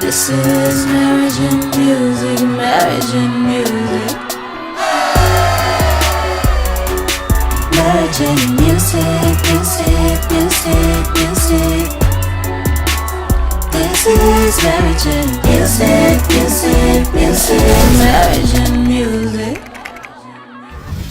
This is marriage and music, marriage and music. Marriage and music, music, music, music. This is marriage and music, music, music, marriage and music.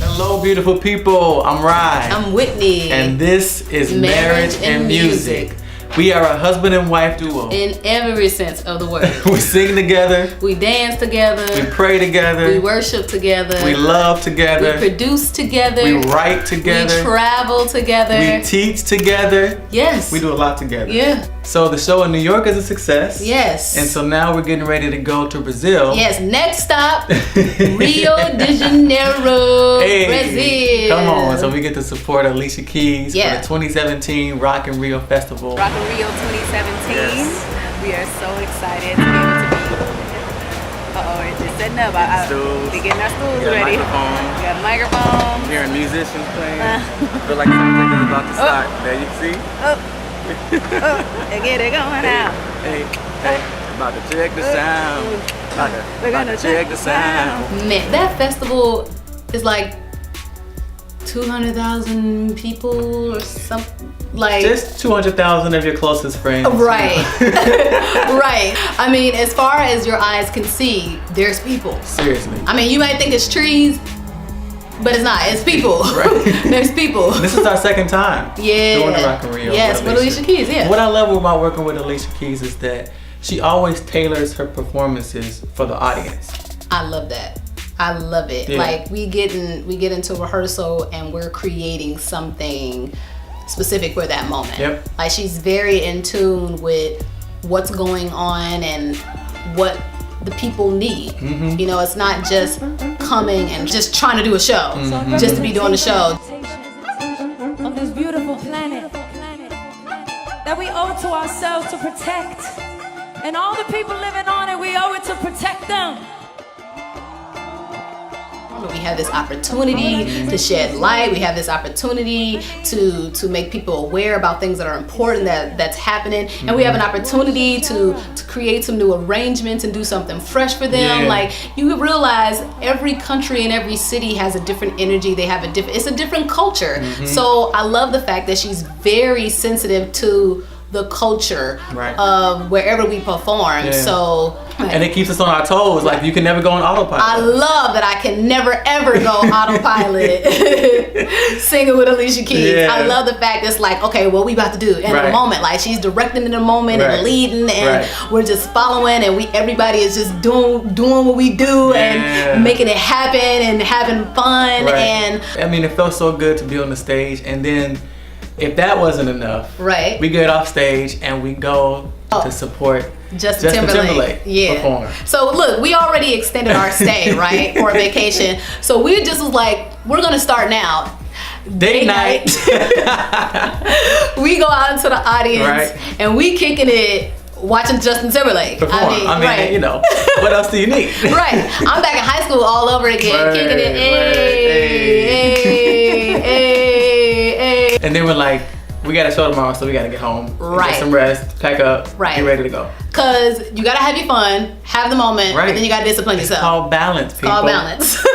Hello, beautiful people. I'm RAII. I'm Whitney. And this is Marriage and Music. We are a husband and wife duo. In every sense of the word. We sing together. We dance together. We pray together. We worship together. We love together. We produce together. We write together. We travel together. We teach together. Yes. We do a lot together. Yeah. So the show in New York is a success. Yes. And so now we're getting ready to go to Brazil. Yes. Next stop, Rio de Janeiro, Hey, Brazil. come on. So we get to support Alicia Keys Yeah. for the 2017 Rock in Rio Festival. Rock in Rio 2017. Yes. We are so excited to be able to be. It's just setting up. We're getting our stools ready. We got a microphone. Hearing musicians playing. Feel like something is about to start. There you see. And get it going out. Hey, about to check the sound. We're gonna check the sound. Man, that festival is like 200,000 people or something. Like Just 200,000 of your closest friends. right. Right. I mean, as far as your eyes can see, there's people. Seriously. I mean, you might think it's trees, but it's not. It's people. Right. There's people. This is our second time Yeah. doing the Rock in Rio. Yes, with Alicia Keys, yeah. What I love about working with Alicia Keys is that she always tailors her performances for the audience. I love that. I love it. Yeah. Like we get into rehearsal and we're creating something specific for that moment. Yep. Like she's very in tune with what's going on and what the people need. Mm-hmm. You know, it's not just coming and just trying to do a show, just to be doing a show. Of this beautiful planet that we owe to ourselves to protect, and all the people living on it, we owe it to protect them. We have this opportunity to shed light. We have this opportunity to make people aware about things that are important that's happening. And we have an opportunity to create some new arrangements and do something fresh for them. Yeah. Like you realize every country and every city has a different energy. They have it's a different culture. So I love the fact that she's very sensitive to the culture Right. of wherever we perform. Yeah. So And it keeps us on our toes. Like you can never go on autopilot. I love that I can never ever go autopilot singing with Alicia Keys. Yeah. I love the fact it's like, okay, what we about to do in Right. the moment. Like she's directing in the moment Right. and leading, and Right. we're just following, and everybody is just doing what we do Yeah. and making it happen and having fun. Right. And I mean, it felt so good to be on the stage, and then if that wasn't enough, right, we get off stage and we go to support Justin Timberlake. Yeah. perform. So look, we already extended our stay, right, for a vacation. So we just was like, we're gonna start now. Date night. We go out into the audience Right. and we kicking it watching Justin Timberlake. Perform. I mean, right. you know, what else do you need? Right. I'm back in high school all over again, Right, kicking it. right, Hey. And then we're like, we got a show tomorrow, so we got to get home. Right. Get some rest, pack up, Right. get ready to go. Cause you gotta have your fun, have the moment, Right. but then you gotta discipline It's yourself. called balance, people. It's called balance.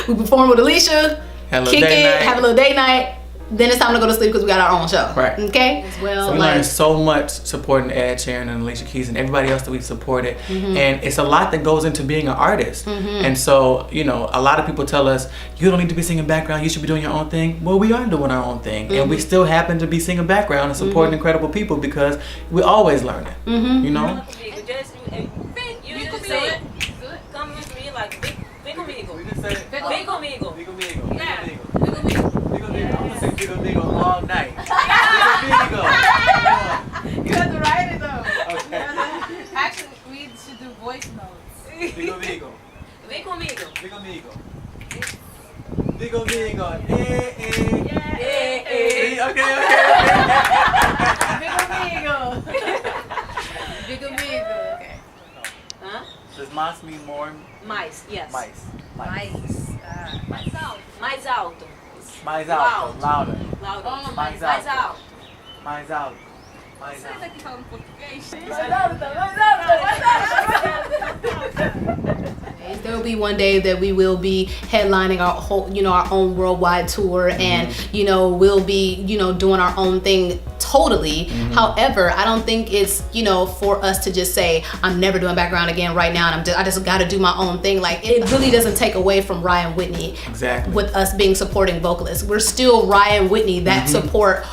We perform with Alicia, Have a little kick date it, night. have a little date night. Then it's time to go to sleep because we got our own show. Right. Okay. As well, We like, learned so much supporting Ed Sheeran and Alicia Keys and everybody else that we've supported. And it's a lot that goes into being an artist. And so, you know, a lot of people tell us, you don't need to be singing background, you should be doing your own thing. Well, we are doing our own thing. And we still happen to be singing background and supporting incredible people because we're always learning. You know? You can say it. Come with me like vem comigo. Vem comigo. Yeah. I'm gonna say Vigo Vigo all night. You have to write it though. Okay. Actually, we should do voice notes. Vigo Vigo. Vem comigo. Vigo Vigo. Vigo Vigo. Okay. Big amigo. Okay. Huh? Does mas mean more? Mais, yes. Mais. Mais alto. Mais alto. Mais alto. Louder. Louder. Oh, mais Mais alto. alto. Mais alto. Mais Você alto. tá aqui falando português? Mais alto, mais alto, mais alto. be one day that we will be headlining our whole, our own worldwide tour, and we'll be, doing our own thing totally. However, I don't think it's, for us to just say, I'm never doing background again right now, and I just got to do my own thing. Like, it really doesn't take away from RAII Whitney. Exactly. With us being supporting vocalists, we're still RAII Whitney that support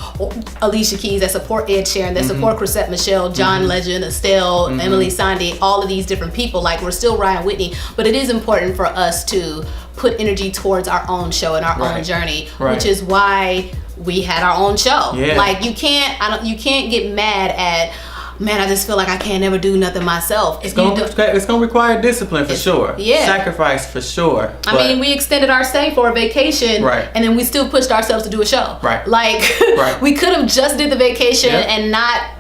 Alicia Keys, that support Ed Sheeran, that support Chrisette Michelle, John Legend, Estelle, Emily Sandé, all of these different people. Like, we're still RAII Whitney, but it is important for us to put energy towards our own show and our own journey, which is why we had our own show. Like, you can't get mad at, man, I just feel like I can't never do nothing myself. It's gonna require discipline for sure. Sacrifice for sure. I mean, we extended our stay for a vacation, and then we still pushed ourselves to do a show. Like, we could have just did the vacation and not,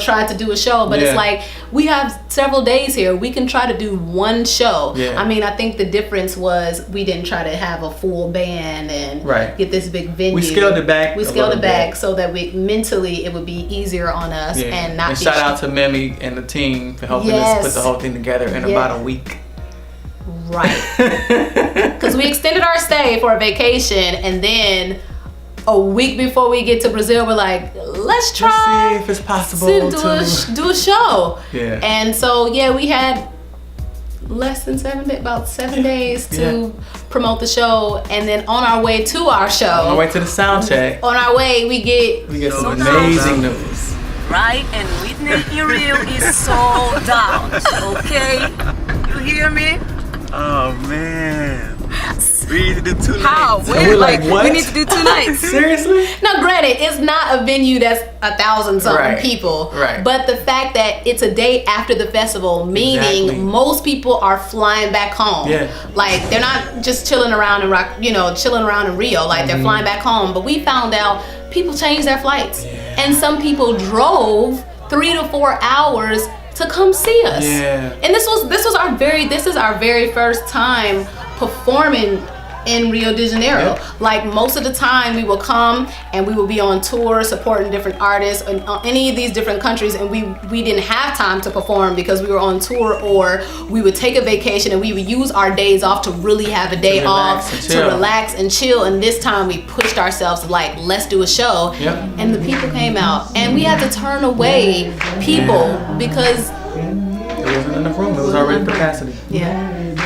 tried to do a show, but it's like, we have several days here. We can try to do one show. I mean, I think the difference was we didn't try to have a full band and get this big venue. We scaled it back. We scaled it back so that mentally it would be easier on us and not. And shout out to Memi and the team for helping us put the whole thing together in about a week. Because we extended our stay for a vacation, and then a week before we get to Brazil, we're like, let's try see if it's possible to do a show. And so we had less than about 7 days to promote the show, and then on our way to our show, on our way to the sound check, on our way we get some amazing news. RAII and Whitney in Rio is sold out. Okay, you hear me? Oh man. We need to do 2 nights. How? We're like, what? We need to do 2 nights. Seriously? Now, granted, it's not a venue that's 1,000 something people. But the fact that it's a day after the festival, meaning most people are flying back home. Like, they're not just chilling around in Rio. Like, they're flying back home. But we found out people changed their flights, and some people drove 3 to 4 hours to come see us. And this is our very first time performing in Rio de Janeiro. Like, most of the time we will come and we will be on tour supporting different artists in any of these different countries, and we didn't have time to perform because we were on tour, or we would take a vacation and we would use our days off to really have a day off to relax and chill. And this time we pushed ourselves to, like, let's do a show. And the people came out, and we had to turn away people because it wasn't enough room. It was already capacity.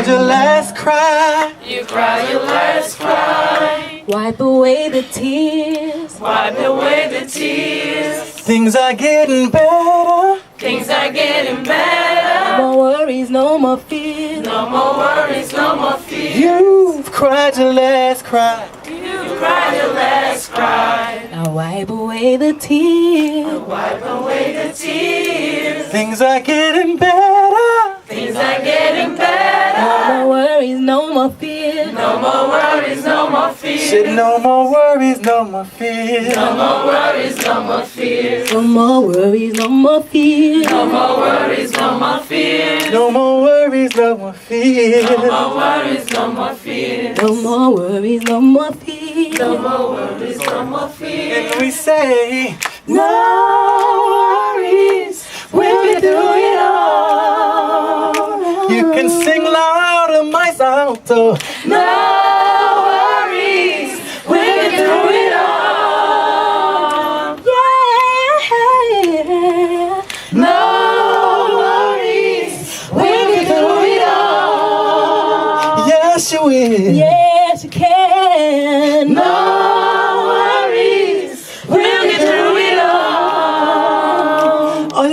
Your last cry. You cry your last cry. Wipe away the tears. Wipe away the tears. Things are getting better. Things are getting better. No more worries, no more fears. No more worries, no more fears. You've cried your last cry. You cried your last cry. Now wipe away the tears. Wipe away the tears. Things are getting better. Things are getting better. No more worries, no more fears. No more worries, no more fears. Said no more worries, no more fears. No more worries, no more fears. No more worries, no more fears. No more worries, no more fears. No more worries, no more fears. No more worries, no more fears. No more worries, no more fears. No more worries, no more fears. And we say, no worries, we'll get through it all. You can sing louder, my alto. No worries, we'll get through it all. Yeah. No worries, we'll get through it all. Yes, you will. Yes, you can. No worries, we'll get through it all. All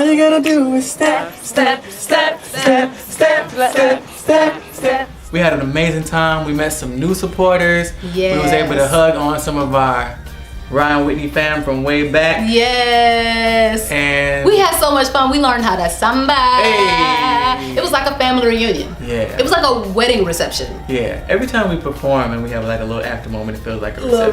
you gotta do is step, step, step, step, step, step, step, step. We had an amazing time. We met some new supporters. We was able to hug on some of our RAII Whitney fam from way back. And we had so much fun. We learned how to samba. It was like a family reunion. It was like a wedding reception. Every time we perform and we have like a little after moment, it feels like a reception.